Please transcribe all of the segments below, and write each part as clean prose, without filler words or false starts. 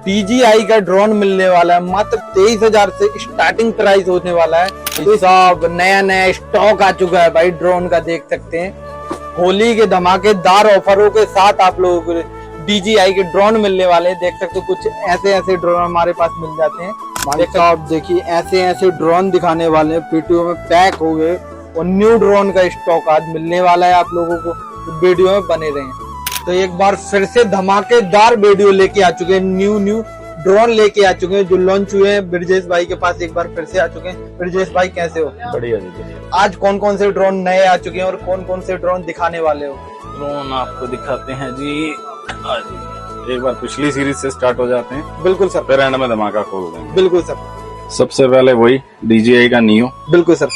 DJI का drone मिलने वाला है, मात्र 23,000 से स्टार्टिंग प्राइस होने वाला है। तो सब नया नया स्टॉक आ चुका है भाई ड्रोन का, देख सकते हैं। होली के धमाकेदार ऑफरों के साथ आप लोगों को DJI के ड्रोन मिलने वाले हैं। देख सकते हो कुछ ऐसे ऐसे ड्रोन हमारे पास मिल जाते हैं। आप देखिए ऐसे ऐसे ड्रोन दिखाने वाले हैं, वीडियो में पैक हो गए और न्यू ड्रोन का स्टॉक आज मिलने वाला है आप लोगों को, तो वीडियो में बने रहें। तो एक बार फिर से धमाकेदार वीडियो लेके आ चुके हैं, न्यू ड्रोन लेके आ चुके हैं जो लॉन्च हुए हैं। ब्रिजेश भाई के पास एक बार फिर से आ चुके हैं। ब्रिजेश भाई कैसे हो? बढ़िया जी बढ़िया। आज कौन कौन से ड्रोन नए आ चुके हैं और कौन कौन से ड्रोन दिखाने वाले हो? ड्रोन आपको दिखाते हैं जी। एक बार पिछली सीरीज से स्टार्ट हो जाते हैं। बिल्कुल सर। फिर एंड में धमाका खोल देंगे। बिल्कुल सर। सबसे पहले वही DJI का नियो। बिल्कुल सर।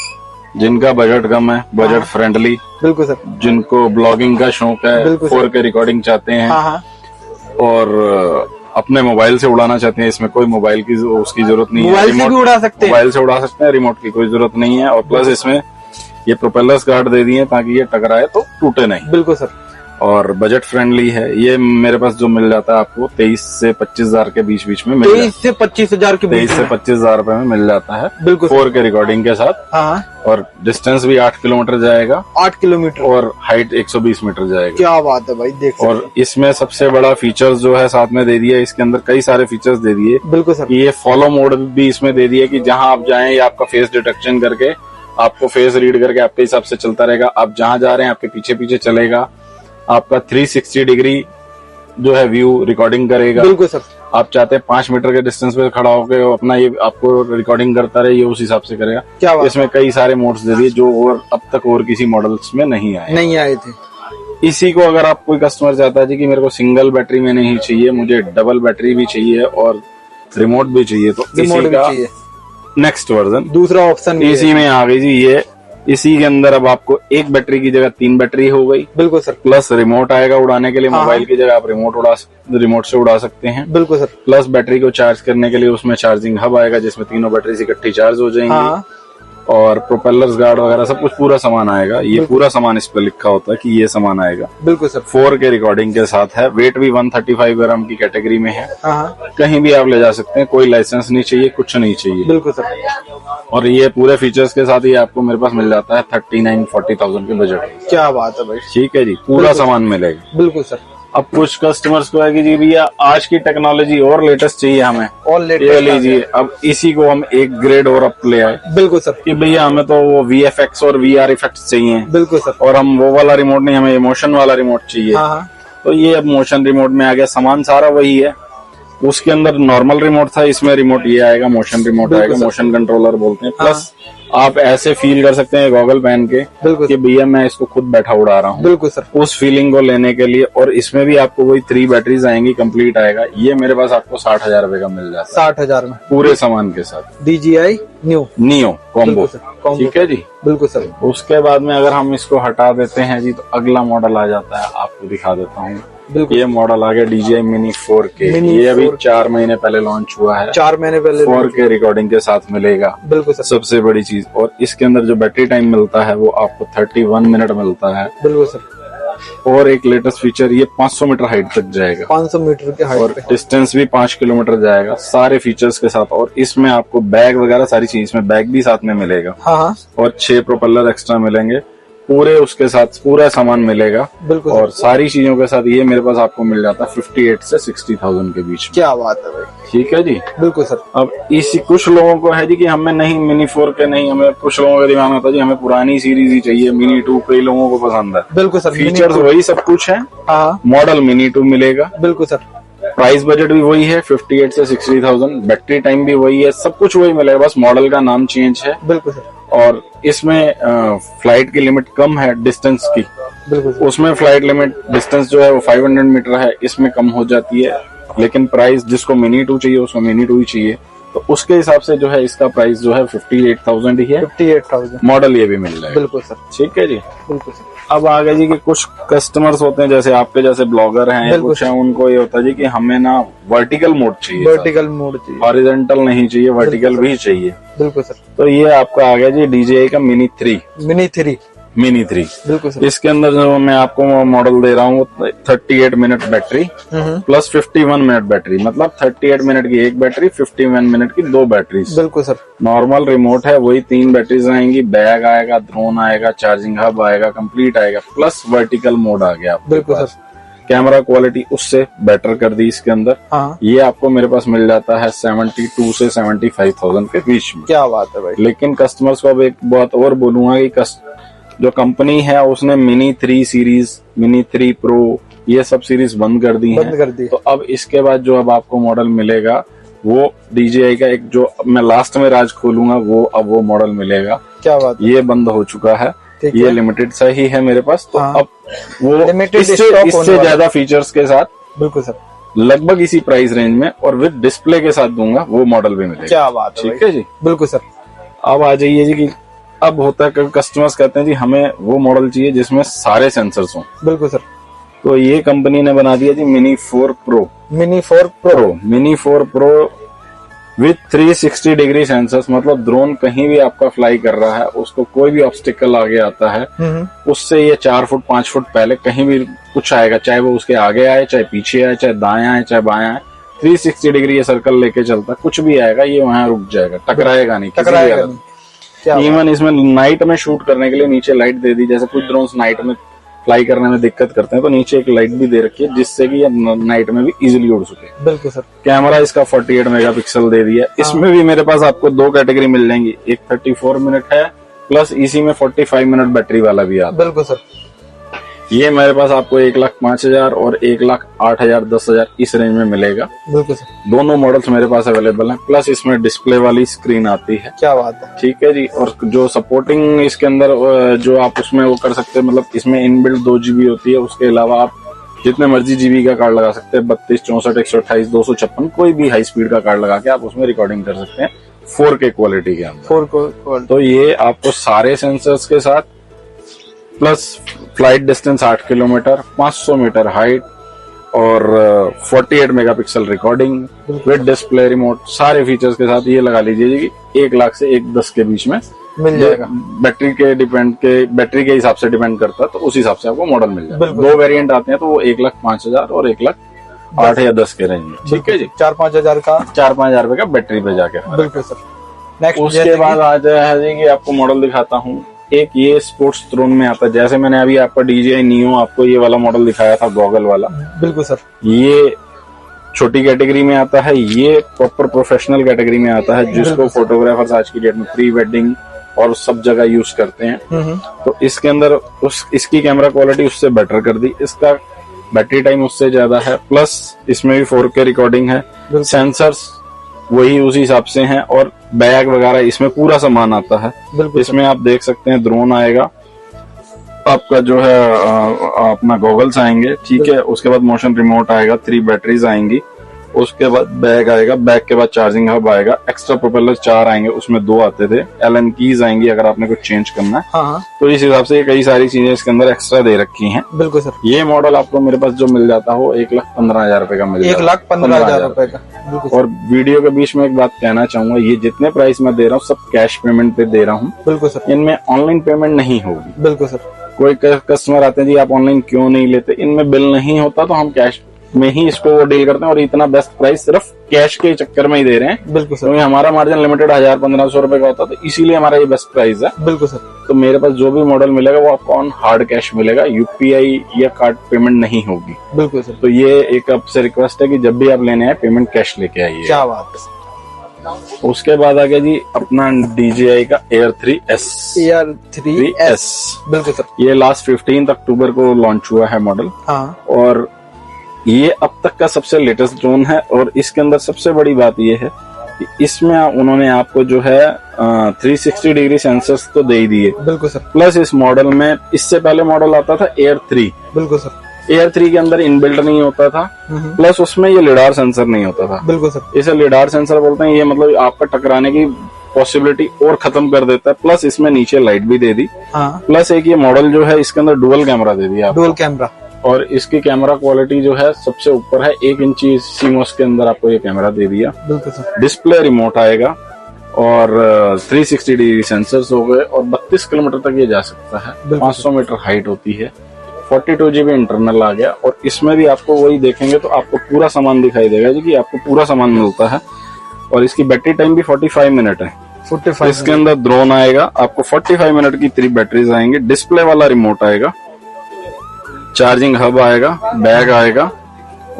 जिनका बजट कम है, बजट फ्रेंडली, बिल्कुल सर। जिनको ब्लॉगिंग का शौक है, 4K रिकॉर्डिंग चाहते हैं और अपने मोबाइल से उड़ाना चाहते हैं। इसमें कोई मोबाइल की उसकी जरूरत नहीं है, मोबाइल से भी उड़ा सकते हैं। मोबाइल से उड़ा सकते हैं, रिमोट की कोई जरूरत नहीं है। और प्लस इसमें ये प्रोपेलर्स गार्ड दे दिए ताकि ये टकराए तो टूटे नहीं। बिल्कुल सर। और बजट फ्रेंडली है। ये मेरे पास जो मिल जाता है आपको 23 से 25,000 के बीच में मिल जाता है। 23 से 25,000 के बीच 23 से 25,000 रुपए में मिल जाता है। बिल्कुल 4K रिकॉर्डिंग के साथ। हाँ। और डिस्टेंस भी 8 किलोमीटर जाएगा। 8 किलोमीटर और हाइट 120 मीटर जाएगा। क्या बात है भाई, देख। और इसमें सबसे बड़ा फीचर्स जो है साथ में दे दिया, इसके अंदर कई सारे फीचर्स दे दिए। बिल्कुल सर। ये फॉलो मोड भी इसमें दे दिया कि जहां आप जाएं ये आपका फेस डिटेक्शन करके, आपको फेस रीड करके आपके हिसाब से चलता रहेगा। आप जहां जा रहे हैं आपके पीछे पीछे चलेगा। आपका 360 डिग्री जो है व्यू रिकॉर्डिंग करेगा। बिल्कुल सर। आप चाहते हैं 5 मीटर के डिस्टेंस पे खड़ा होकर अपना ये आपको रिकॉर्डिंग करता रहे, ये उस हिसाब से करेगा। क्या बात? इसमें कई सारे मोड्स दे दिए जो और अब तक और किसी मॉडल्स में नहीं आए थे। इसी को अगर आप कोई कस्टमर चाहता है जी कि मेरे को सिंगल बैटरी में नहीं चाहिए, मुझे डबल बैटरी भी चाहिए और रिमोट भी चाहिए, तो रिमोट भी चाहिए। नेक्स्ट वर्जन दूसरा ऑप्शन इसी में आ गई जी। ये इसी के अंदर अब आपको एक बैटरी की जगह 3 बैटरी हो गई। बिल्कुल सर। प्लस रिमोट आएगा उड़ाने के लिए। मोबाइल की जगह आप रिमोट से उड़ा सकते हैं। बिल्कुल सर। प्लस बैटरी को चार्ज करने के लिए उसमें चार्जिंग हब आएगा जिसमें तीनों बैटरी इकट्ठी चार्ज हो जाएंगी। और प्रोपेलर्स गार्ड वगैरह सब कुछ पूरा सामान आएगा। ये पूरा सामान इस पे लिखा होता है कि ये सामान आएगा। बिल्कुल सर। 4K रिकॉर्डिंग के साथ है। वेट भी 135 ग्राम की कैटेगरी में है। कहीं भी आप ले जा सकते हैं, कोई लाइसेंस नहीं चाहिए, कुछ नहीं चाहिए। बिल्कुल सर। और ये पूरे फीचर्स के साथ ही आपको मेरे पास मिल जाता है 39-40,000 के बजट। क्या बात है भाई, ठीक है जी, पूरा सामान मिलेगा। बिल्कुल सर। अब कुछ कस्टमर्स को है कि जी भैया आज की टेक्नोलॉजी और लेटेस्ट चाहिए हमें, और ये लीजिए। अब इसी को हम एक ग्रेड और अप ले आए। बिल्कुल सर। कि भैया हमें तो वो VFX और VR इफेक्ट्स चाहिए। बिल्कुल सर। और हम वो वाला रिमोट नहीं, हमें इमोशन वाला रिमोट चाहिए। तो ये अब मोशन रिमोट में आ गया। सामान सारा वही है। उसके अंदर नॉर्मल रिमोट था, इसमें रिमोट ये आएगा, मोशन रिमोट आएगा, मोशन कंट्रोलर बोलते हैं। प्लस आप ऐसे फील कर सकते हैं गॉगल पहन के कि भैया मैं इसको खुद बैठा उड़ा रहा हूँ। बिल्कुल सर। उस फीलिंग को लेने के लिए। और इसमें भी आपको वही 3 बैटरीज आएंगी, कंप्लीट आएगा। ये मेरे पास आपको 60,000 रुपए का मिल जाता है। 60,000 में पूरे सामान के साथ। DJI neo combo. ठीक है जी। बिल्कुल सर। उसके बाद में अगर हम इसको हटा देते हैं जी तो अगला मॉडल आ जाता है, आपको दिखा देता हूँ। ये मॉडल आ गया DJI Mini 4K। ये अभी 4 महीने पहले लॉन्च हुआ है। 4 महीने पहले 4K रिकॉर्डिंग के साथ मिलेगा। बिल्कुल सर। सबसे बड़ी चीज। और इसके अंदर जो बैटरी टाइम मिलता है वो आपको 31 मिनट मिलता है। बिल्कुल सर। और एक लेटेस्ट फीचर, ये 500 मीटर हाइट तक जाएगा। 500 मीटर के हाइट और डिस्टेंस भी 5 किलोमीटर जाएगा, सारे फीचर्स के साथ। और इसमें आपको बैग वगैरह सारी चीज, इसमें बैग भी साथ में मिलेगा। और 6 प्रोपेलर एक्स्ट्रा मिलेंगे। पूरे उसके साथ पूरा सामान मिलेगा। बिल्कुल। और सारी चीजों के साथ ये मेरे पास आपको मिल जाता है 58 से 60,000 के बीच में। क्या बात है भाई। ठीक है जी। बिल्कुल सर। अब इसी कुछ लोगों को है जी कि हमें नहीं Mini 4K नहीं, हमें कुछ लोगों का दिमाग में होता है जी हमें पुरानी सीरीज ही चाहिए, Mini 2 कई लोगों को पसंद है। बिल्कुल सर। फीचर्स वही सब कुछ है। मॉडल Mini 2 मिलेगा। बिल्कुल सर। प्राइस बजट भी वही है 58 से 60,000। बैटरी टाइम भी वही है, सब कुछ वही मिलेगा, बस मॉडल का नाम चेंज है। बिल्कुल सर। और इसमें फ्लाइट की लिमिट कम है डिस्टेंस की। बिल्कुल। उसमें फ्लाइट लिमिट डिस्टेंस जो है वो 500 मीटर है, इसमें कम हो जाती है। लेकिन प्राइस जिसको Mini 2 चाहिए उसको Mini 2 ही चाहिए, तो उसके हिसाब से जो है इसका प्राइस जो है 58,000 ही है। 58,000 मॉडल ये भी मिल जाएगा। बिल्कुल सर। ठीक है जी। बिल्कुल सर। अब आ गया जी कि कुछ कस्टमर्स होते हैं जैसे आपके जैसे ब्लॉगर हैं, कुछ हैं, उनको ये होता है जी कि हमें ना वर्टिकल मोड चाहिए, वर्टिकल मोड चाहिए, हॉरिजॉन्टल नहीं चाहिए, वर्टिकल भी चाहिए। बिल्कुल सर। तो ये आपका आ गया जी DJI का Mini 3। Mini 3 mini 3। बिल्कुल सर। इसके अंदर जो मैं आपको मॉडल दे रहा हूँ 38 minute battery plus 51 minute battery, मतलब 38 मिनट की एक बैटरी, 51 मिनट की दो बैटरी। बिल्कुल सर। नॉर्मल रिमोट है, वही 3 बैटरीज आएंगी, बैग आएगा, ड्रोन आएगा, चार्जिंग हब आएगा, कंप्लीट आएगा, प्लस वर्टिकल मोड आ गया। बिल्कुल सर। कैमरा क्वालिटी उससे बेटर कर दी इसके अंदर। हाँ। ये आपको मेरे पास मिल जाता है 72 से 75,000 के बीच में। क्या बात है भाई। लेकिन कस्टमर्स को अब एक बात और बोलूंगा कि जो कंपनी है उसने मिनी 3 सीरीज, मिनी 3 प्रो, ये सब सीरीज बंद कर दी है। तो अब इसके बाद जो अब आपको मॉडल मिलेगा वो DJI का एक, जो मैं लास्ट में राज खोलूंगा वो अब वो मॉडल मिलेगा। क्या बात है। ये बंद हो चुका है, ये लिमिटेड सा ही है मेरे पास। तो अब वो इससे ज्यादा फीचर्स के साथ, बिल्कुल सर, लगभग इसी प्राइस रेंज में और विद डिस्प्ले के साथ दूंगा, वो मॉडल भी मिलेगा। क्या बात है। ठीक है जी। बिल्कुल सर। अब आ जाइए जी कि अब होता है कस्टमर्स कहते हैं जी हमें वो मॉडल चाहिए जिसमें सारे सेंसर्स हों। बिल्कुल सर। तो ये कंपनी ने बना दिया जी Mini 4 Pro. Mini 4 Pro with 360 degree sensors, मतलब ड्रोन कहीं भी आपका फ्लाई कर रहा है, उसको कोई भी ऑब्स्टिकल आगे आता है, उससे ये 4 फुट 5 फुट पहले कहीं भी कुछ आएगा, चाहे वो उसके आगे आए, चाहे पीछे आए, चाहे दाएं आए, चाहे बाएं आए, 360 डिग्री ये सर्कल लेके चलता है, कुछ भी आएगा ये वहां रुक जाएगा, टकराएगा नहीं। इवन इसमें नाइट में शूट करने के लिए नीचे लाइट दे दी, जैसे कुछ ड्रोन्स नाइट में फ्लाई करने में दिक्कत करते हैं, तो नीचे एक लाइट भी दे रखी है जिससे कि ये नाइट में भी इजीली उड़ सके। बिल्कुल सर। कैमरा इसका 48 मेगापिक्सल दे दिया। इसमें भी मेरे पास आपको 2 कैटेगरी मिल जाएंगी, एक 34 मिनट है, प्लस इसी में 45 मिनट बैटरी वाला भी आता है। बिल्कुल सर। ये मेरे पास आपको 1,05,000 और 1,08,000 10,000 इस रेंज में मिलेगा। बिल्कुल सर। दोनों मॉडल्स मेरे पास अवेलेबल हैं, प्लस इसमें डिस्प्ले वाली स्क्रीन आती है। क्या बात है। ठीक है जी। और जो सपोर्टिंग इसके अंदर जो आप उसमें वो कर सकते हैं, मतलब इसमें इनबिल्ट 2 GB होती है, उसके अलावा आप जितने मर्जी GB का कार्ड लगा सकते हैं, 32, 64, 128, 256, कोई भी हाई स्पीड का कार्ड लगा के आप उसमें रिकॉर्डिंग कर सकते हैं 4K क्वालिटी के अंदर। 4K। तो ये आपको सारे सेंसर्स के साथ, plus flight distance 8 kilometre, 500 metre height और 48 megapixel recording with display remote, सारे फीचर्स के साथ ये लगा लीजिए कि 1 लाख से 1,10 के बीच में मिल जाएगा। बैटरी के हिसाब से डिपेंड करता है, तो उस हिसाब से आपको मॉडल मिल जाएगा। 2 वेरिएंट आते हैं, तो वो 1,05,000 और 1,08,000 या 10 के रेंज में। ठीक है जी। 4-5 हजार का, 4-5 हजार रुपए का बैटरी पे जाके। बिल्कुल सर। नेक्स्ट उसके बाद आ जाए आपको मॉडल दिखाता हूँ। एक ये स्पोर्ट्स ड्रोन में आता है, जैसे मैंने अभी आपका DJI Neo आपको ये वाला मॉडल दिखाया था, गॉगल वाला। बिल्कुल सर। ये छोटी कैटेगरी में आता है, ये प्रॉपर प्रोफेशनल कैटेगरी में आता है, जिसको फोटोग्राफर्स आज की डेट में प्री वेडिंग और सब जगह यूज करते हैं। तो इसके अंदर इसकी कैमरा क्वालिटी उससे बेटर कर दी, इसका बैटरी टाइम उससे ज्यादा है, प्लस इसमें भी 4K रिकॉर्डिंग है, सेंसर्स वही उसी हिसाब से हैं, और बैग वगैरह इसमें पूरा सामान आता है। इसमें आप देख सकते हैं ड्रोन आएगा, आपका जो है अपना गॉगल्स आएंगे, ठीक है, उसके बाद मोशन रिमोट आएगा, 3 बैटरीज आएंगी, उसके बाद बैग आएगा, बैग के बाद चार्जिंग हब आएगा, एक्स्ट्रा प्रोपेलर 4 आएंगे, उसमें 2 आते थे, एलन कीज आएंगी अगर आपने कुछ चेंज करना है। हाँ। तो इस हिसाब से कई सारी चीजें इसके अंदर एक्स्ट्रा दे रखी हैं। बिल्कुल सर। ये मॉडल आपको मेरे पास जो मिल जाता हो 1,15,000 रुपए का मिल जाता है। 1,15,000 रुपए का। और वीडियो के बीच में एक बात कहना चाहूंगा, ये जितने प्राइस मैं दे रहा हूँ सब कैश पेमेंट पे दे रहा हूँ। बिल्कुल सर। इनमें ऑनलाइन पेमेंट नहीं होगी। बिल्कुल सर। कोई कस्टमर आते हैं जी आप ऑनलाइन क्यों नहीं लेते, इनमें बिल नहीं होता, तो हम कैश में ही इसको डील करते हैं, और इतना बेस्ट प्राइस सिर्फ कैश के चक्कर में ही दे रहे हैं। बिल्कुल सर। क्योंकि हमारा मार्जिन लिमिटेड 1,000-1,500 रुपए का होता है, तो इसीलिए हमारा ये बेस्ट प्राइस है। बिल्कुल सर। तो मेरे पास जो भी मॉडल मिलेगा वो आपको ऑन हार्ड कैश मिलेगा, UPI या कार्ड पेमेंट नहीं होगी। बिल्कुल सर। तो ये एक आपसे रिक्वेस्ट है कि जब भी आप लेने आए पेमेंट कैश लेके आइए। क्या बात है। उसके बाद आ गया जी अपना DJI का Air 3S। बिल्कुल सर। ये लास्ट 15 अक्टूबर को लॉन्च हुआ है मॉडल। हाँ। और ये अब तक का सबसे लेटेस्ट ड्रोन है, और इसके अंदर सबसे बड़ी बात ये है कि इसमें उन्होंने आपको जो है 360 डिग्री सेंसर्स तो दे ही दिए। बिल्कुल सर। प्लस इस मॉडल में इससे पहले मॉडल आता था Air 3। बिल्कुल सर। Air 3 के अंदर इनबिल्ट नहीं होता था, प्लस उसमें ये लिडार सेंसर नहीं होता था। बिल्कुल सर। इसे लिडार सेंसर बोलते हैं। ये मतलब आपका टकराने की पॉसिबिलिटी और खत्म कर देता है, प्लस इसमें नीचे लाइट भी दे दी। हाँ। प्लस एक ये मॉडल जो है इसके अंदर डुअल कैमरा दे दिया, डुअल कैमरा, और इसकी कैमरा क्वालिटी जो है सबसे ऊपर है। 1 इंची CMOS के अंदर आपको ये कैमरा दे दिया। बिल्कुल सर। डिस्प्ले रिमोट आएगा, और 360 डिग्री सेंसर्स हो गए और 32 किलोमीटर तक ये जा सकता है। 500 मीटर हाइट होती है। 42 GB इंटरनल आ गया और इसमें भी आपको वही देखेंगे तो आपको पूरा सामान दिखाई देगा जी कि आपको पूरा सामान मिलता है। और इसकी बैटरी टाइम भी 45 मिनट है। 45 इसके अंदर ड्रोन आएगा, आपको 45 मिनट की 3 बैटरीज आएंगे, डिस्प्ले वाला रिमोट आएगा, चार्जिंग हब आएगा, बैग आएगा।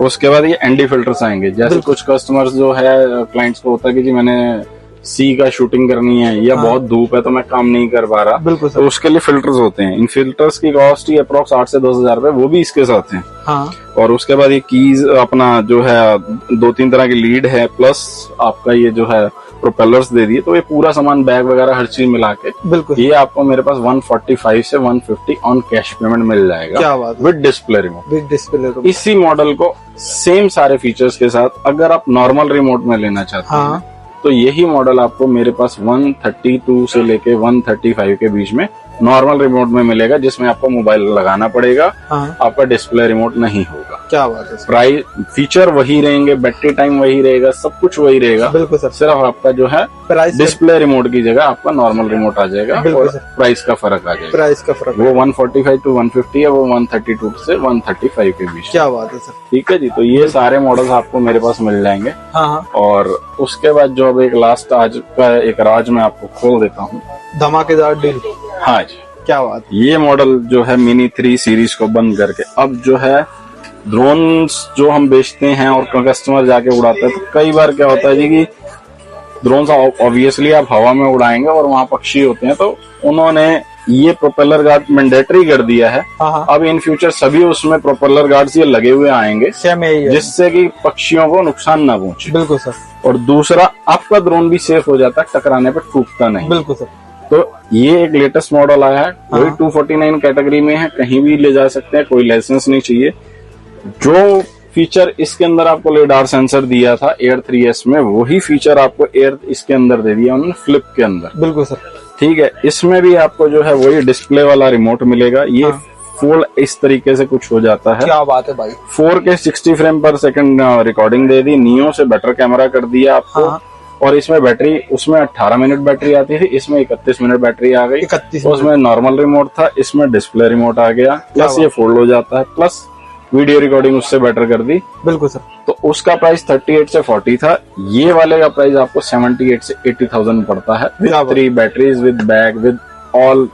उसके बाद ये एनडी फिल्टर्स आएंगे। जैसे कुछ कस्टमर्स जो है क्लाइंट्स को होता है कि जी मैंने सी का शूटिंग करनी है या बहुत धूप है तो मैं काम नहीं कर पा रहा, बिल्कुल तो उसके लिए फिल्टर्स होते हैं। इन फिल्टर्स की कॉस्ट ही अप्रोक्स 8 से 10,000 रुपए, वो भी इसके साथ है। हाँ। और उसके बाद ये कीज अपना जो है 2-3 तरह की लीड है, प्लस आपका ये जो है प्रोपेलर्स दे दिए। तो ये पूरा सामान बैग वगैरह हर चीज मिला के बिल्कुल ये आपको मेरे पास 145 से 150 ऑन कैश पेमेंट मिल जाएगा। क्या बात है। With display remote. Big display इसी मॉडल को सेम सारे फीचर्स के साथ अगर आप नॉर्मल रिमोट में लेना चाहते हाँ। हैं तो यही मॉडल आपको मेरे पास 132 से लेके 135 के बीच में नॉर्मल रिमोट में मिलेगा, जिसमें आपको मोबाइल लगाना पड़ेगा। हाँ। आपका डिस्प्ले रिमोट नहीं होगा। क्या बात है। प्राइस फीचर वही रहेंगे, बैटरी टाइम वही रहेगा, सब कुछ वही रहेगा। बिल्कुल सर। सिर्फ आपका जो है प्राइस डिस्प्ले रिमोट की जगह आपका नॉर्मल रिमोट आ जाएगा बिल्कुल और सर। प्राइस का फर्क आ जाएगा। प्राइस का फर्क वो 145 to 150 है, वो 132 से 135 के बीच। क्या बात है सर। ठीक है जी। तो ये सारे मॉडल्स आपको मेरे पास मिल जाएंगे। हाँ। और उसके बाद जो अब एक लास्ट आज का एक राज मैं आपको खोल देता हूँ। धमाकेदार डील। हाँ जी। क्या बात। ये मॉडल जो है मिनी 3 सीरीज को बंद करके अब जो है ड्रोन्स जो हम बेचते हैं और कस्टमर जाके उड़ाते हैं, तो कई बार क्या होता है जी कि ड्रोन्स ऑब्वियसली आप हवा में उड़ाएंगे और वहाँ पक्षी होते हैं, तो उन्होंने ये प्रोपेलर गार्ड मैंडेटरी कर दिया है। हाँ। अब इन फ्यूचर सभी उसमें प्रोपेलर गार्ड्स ये लगे हुए आएंगे, जिससे कि पक्षियों को नुकसान ना पहुंचे। बिल्कुल सर। और दूसरा आपका ड्रोन भी सेफ हो जाता है, टकराने पर टूटता नहीं। बिल्कुल सर। तो ये एक लेटेस्ट मॉडल आया है, वही 249 कैटेगरी में है, कहीं भी ले जा सकते हैं, कोई लाइसेंस नहीं चाहिए। जो फीचर इसके अंदर आपको लेडार सेंसर दिया था एयर 3S में, वही फीचर आपको एयर इसके अंदर दे दिया उन्होंने फ्लिप के अंदर। बिल्कुल सर। ठीक है। इसमें भी आपको जो है वही डिस्प्ले वाला रिमोट मिलेगा। ये फुल इस तरीके से कुछ हो जाता है। क्या बात है भाई। 4K 60 फ्रेम पर सेकंड रिकॉर्डिंग दे दी, नियो से बेटर कैमरा कर दिया आपको। और इसमें बैटरी, उसमें 18 मिनट बैटरी आती थी, इसमें 31 मिनट बैटरी आ गई। 31 उसमें नॉर्मल रिमोट था, इसमें डिस्प्ले रिमोट आ गया, प्लस ये फोल्ड हो जाता है, प्लस वीडियो रिकॉर्डिंग उससे बेटर कर दी। बिल्कुल सर। तो उसका प्राइस 38 से 40 था। ये वाले का प्राइस आपको 78 से 80,000 पड़ता है, with 3 batteries, with bag, with all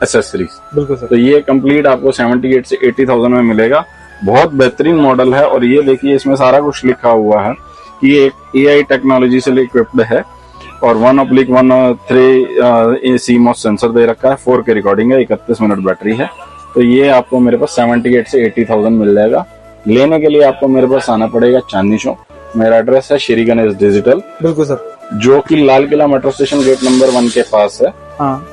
accessories. बिल्कुल सर। तो ये कंप्लीट आपको 78 से 80,000 में मिलेगा। बहुत बेहतरीन मॉडल है। और ये देखिए इसमें सारा कुछ लिखा हुआ है कि ये एक AI टेक्नोलॉजी से इक्विप्ड है और 1/1.3 CMOS सेंसर दे रखा है, 4K रिकॉर्डिंग है, 31 मिनट बैटरी है। तो ये आपको मेरे पास 78 से 80,000 मिल जाएगा। लेने के लिए आपको मेरे पास आना पड़ेगा चांदनी चौक। मेरा एड्रेस है श्री गणेश डिजिटल। बिल्कुल सर। जो कि Lal Qila metro station gate number 1 के पास है। हाँ।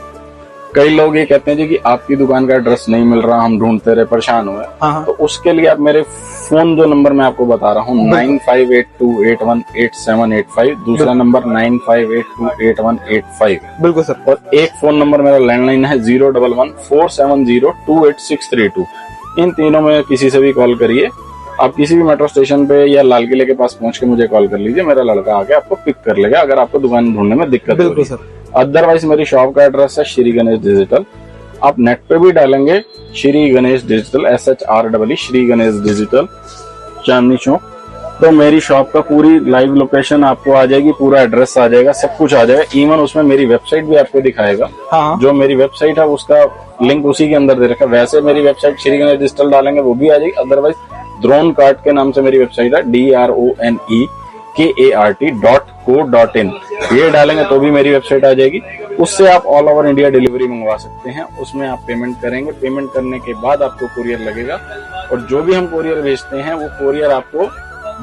कई लोग ये कहते हैं जी कि आपकी दुकान का एड्रेस नहीं मिल रहा, हम ढूंढते रहे, परेशान हुए। हाँ। तो उसके लिए आप मेरे फोन जो नंबर मैं आपको बता रहा हूँ 9582818785, दूसरा नंबर 95828185। बिल्कुल सर। और एक फोन नंबर मेरा लैंडलाइन है 01147028632। इन तीनों में किसी से भी कॉल करिए। आप किसी भी मेट्रो स्टेशन पे या लाल किले के पास पहुंच के मुझे कॉल कर लीजिए, मेरा लड़का आके आपको पिक कर लेगा अगर आपको दुकान ढूंढने में दिक्कत हो रही है। अदरवाइज मेरी शॉप का एड्रेस है श्री गणेश डिजिटल। आप नेट पे भी डालेंगे Shri Ganesh digital, SHREE Shri Ganesh digital, Chandni Chowk, तो मेरी शॉप का पूरी लाइव लोकेशन आपको आ जाएगी, पूरा एड्रेस आ जाएगा, सब कुछ आ जाएगा। इवन उसमें मेरी वेबसाइट भी आपको दिखाएगा। हाँ। जो मेरी वेबसाइट है उसका लिंक उसी के अंदर दे रखा है। वैसे मेरी वेबसाइट श्री गणेश डिजिटल डालेंगे वो भी आ जाएगी। अदरवाइज ड्रोन कार्ट के नाम से मेरी वेबसाइट है DRONEKART.co.in, ये डालेंगे तो भी मेरी वेबसाइट आ जाएगी। उससे आप ऑल ओवर इंडिया डिलीवरी मंगवा सकते हैं। उसमें आप पेमेंट करेंगे, पेमेंट करने के बाद आपको कुरियर लगेगा और जो भी हम कुरियर भेजते हैं वो कुरियर आपको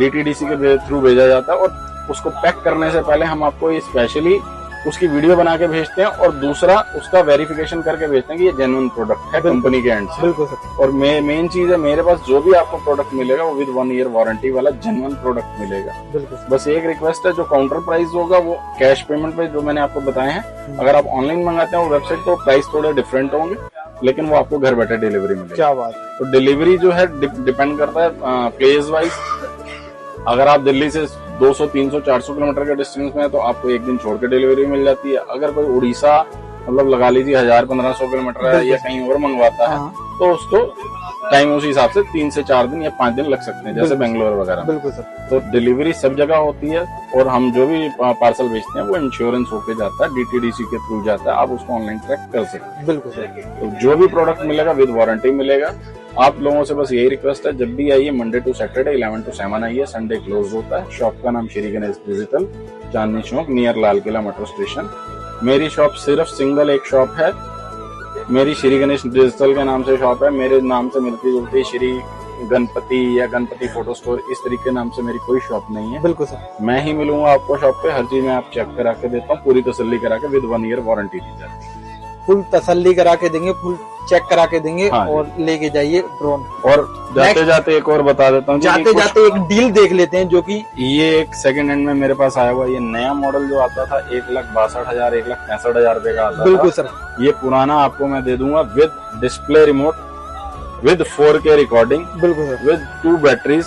DTDC के थ्रू भेजा जाता है। और उसको पैक करने से पहले हम आपको ये स्पेशली उसकी वीडियो बना के भेजते हैं और दूसरा उसका वेरिफिकेशन करके भेजते हैं कि ये जेन्युइन प्रोडक्ट है कंपनी के एंड से। बिल्कुल सर। और मेन चीज है, मेरे पास जो भी आपको प्रोडक्ट मिलेगा वो विद 1 ईयर वारंटी वाला जेन्युइन प्रोडक्ट मिलेगा। बिल्कुल। बस एक रिक्वेस्ट है, जो काउंटर प्राइस होगा वो कैश पेमेंट पे जो मैंने आपको बताए हैं, अगर आप ऑनलाइन मंगाते हैं वो वेबसाइट तो प्राइस थोड़े डिफरेंट होंगे, लेकिन वो आपको घर बैठे डिलीवरी मिलेगी। क्या बात है। तो डिलीवरी जो है डिपेंड करता है प्लेस वाइज। अगर आप दिल्ली से 200, 300, 400 किलोमीटर के डिस्टेंस में है तो आपको एक दिन छोड़ के डिलीवरी मिल जाती है। अगर कोई उड़ीसा मतलब लगा लीजिए 1000-1500 किलोमीटर है या कहीं और मंगवाता है तो उसको टाइम उस हिसाब से 3 से 4 दिन या 5 दिन लग सकते हैं, जैसे बेंगलोर वगैरह। बिल्कुल सर। तो डिलीवरी सब जगह होती है और हम जो भी पार्सल भेजते हैं वो इंश्योरेंस होके जाता है, DTDC के थ्रू जाता है, आप उसको ऑनलाइन ट्रैक कर सकते हैं। बिल्कुल सर। तो जो भी प्रोडक्ट मिलेगा विद वारंटी मिलेगा। आप लोगों से बस यही रिक्वेस्ट है, जब भी आइए मंडे टू सैटरडे 11 to 7 आइए, संडे क्लोज होता है। शॉप का नाम श्री गणेश डिजिटल, चांदनी चौक near Lal Qila metro station. मेरी शॉप सिर्फ सिंगल एक शॉप है, मेरी श्री गणेश डिजिटल के नाम से शॉप है। मेरे नाम से मिलती जुलती श्री गणपति या गणपति फोटो स्टोर इस तरीके नाम से मेरी कोई शॉप नहीं है। बिल्कुल सर। मैं ही मिलूंगा आपको शॉप पे, हर चीज मैं आप चेक करा के देता हूँ, पूरी तसल्ली करा के विद 1 ईयर वारंटी दी जाती है। फुल तसल्ली करा के देंगे, फुल चेक करा के देंगे। हाँ और लेके जाइए ड्रोन। और जाते जाते एक और बता देता हूँ, जाते जाते एक डील देख लेते हैं जो कि ये एक सेकंड हैंड में मेरे पास आया हुआ ये नया मॉडल जो आता था 1,62,000 1,65,000 रुपए का आता बिल्कुल था। सर। ये पुराना आपको मैं दे दूंगा with display remote, with 4K recording, बिल्कुल सर। विद 2 बैटरीज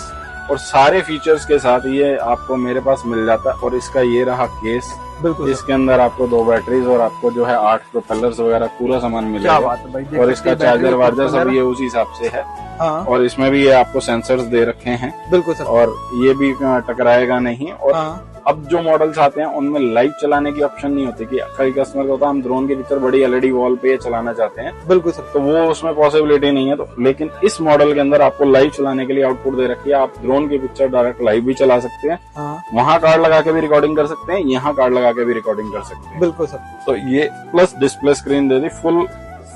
और सारे फीचर्स के साथ ये आपको मेरे पास मिल जाता है। और इसका ये रहा केस, बिल्कुल इसके अंदर आपको 2 बैटरीज और आपको जो है 8 प्रोपेलर्स वगैरह पूरा सामान क्या मिलेगा। बात है भाई। देख और सकते इसका हैं चार्जर बैटरी वार्जर सब वगैरह। ये उसी हिसाब से है। हाँ और इसमें भी ये आपको सेंसर्स दे रखे हैं। बिल्कुल सर। और ये भी टकराएगा नहीं। और हाँ अब जो मॉडल्स आते हैं उनमें लाइव चलाने की ऑप्शन नहीं होती कि कई कस्टमर को होता है हम ड्रोन की पिक्चर बड़ी LED वॉल पे चलाना चाहते हैं, बिल्कुल सर। तो वो उसमें पॉसिबिलिटी नहीं है। तो लेकिन इस मॉडल के अंदर आपको लाइव चलाने के लिए आउटपुट दे रखी है, आप ड्रोन की पिक्चर डायरेक्ट लाइव भी चला सकते हैं। हाँ वहां कार्ड लगा के भी रिकॉर्डिंग कर सकते हैं, यहाँ कार्ड लगा के भी रिकॉर्डिंग कर सकते हैं। बिल्कुल सर। तो ये प्लस डिस्प्ले स्क्रीन दे दी, फुल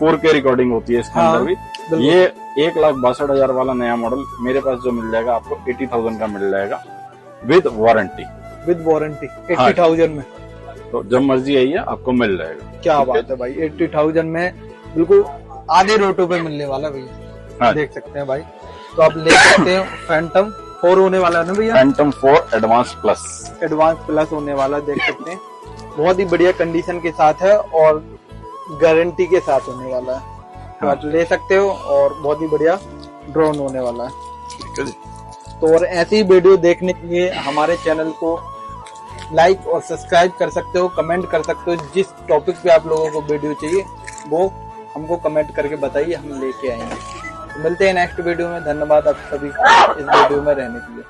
4K रिकॉर्डिंग होती है इसके हाँ, अंदर भी। बिल्कुल। ये 1,62,000 वाला नया मॉडल मेरे पास जो मिल जाएगा आपको 80,000 का मिल जाएगा विद वारंटी। विद वारंटी 80,000 में। तो जब मर्जी आइए आपको मिल जाएगा। क्या बात है भाई। 80,000 में बिल्कुल आधे रेटों पे मिलने वाला भैया। हाँ। देख सकते हैं भाई। तो आप ले सकते हैं। फैंटम 4 होने वाला है ना भैया। Phantom 4 advance plus. Advance plus होने वाला, देख सकते हैं। बहुत ही बढ़िया कंडीशन के साथ है और गारंटी के साथ होने वाला है। तो आप ले सकते हो और बहुत ही बढ़िया ड्रोन होने वाला है। तो और ऐसी ही वीडियो देखने के लिए हमारे चैनल को लाइक और सब्सक्राइब कर सकते हो, कमेंट कर सकते हो। जिस टॉपिक पे आप लोगों को वीडियो चाहिए वो हमको कमेंट करके बताइए, हम लेके आएंगे। तो मिलते हैं नेक्स्ट वीडियो में। धन्यवाद आप सभी इस वीडियो में रहने के लिए।